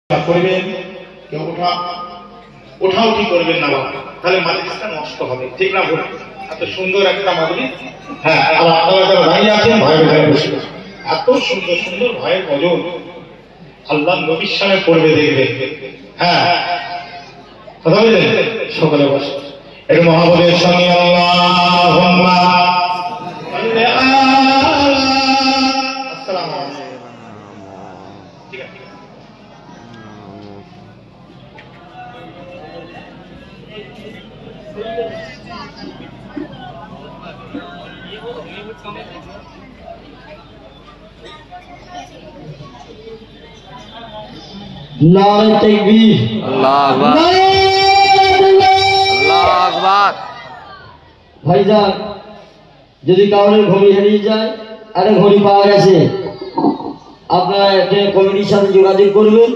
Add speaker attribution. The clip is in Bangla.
Speaker 1: করবেন, কেউ ওঠাউঠি করবেন না বাবা, তাহলে মাজলিসটা নষ্ট হবে, ঠিক না ভুল? এত সুন্দর একটা মাজলিস। হ্যাঁ, আপনারা যারা দাঁড়িয়ে আছেন ভয়ের ভয়ে বসে, এত সুন্দর সুন্দর ভয়ের গজল আল্লাহ নবীর সামনে পড়বে, দেখবে। হ্যাঁ, কথা বললেন, সকালে বসে একটু মহাবলের সঙ্গে আল্লাহুম্মা সাল্লি আলা। আসসালামু আলাইকুম। ঠিক আছে,
Speaker 2: नारे तकबीर,
Speaker 3: अल्लाह अकबर, अल्लाह अकबर।
Speaker 2: ভাইজান যদি কাউরে ঘড়ি হারিয়ে যায়, আরে ঘড়ি পাওয়া গেছে, আপনারা একটা কমিটির সাথে যোগাযোগ করবেন।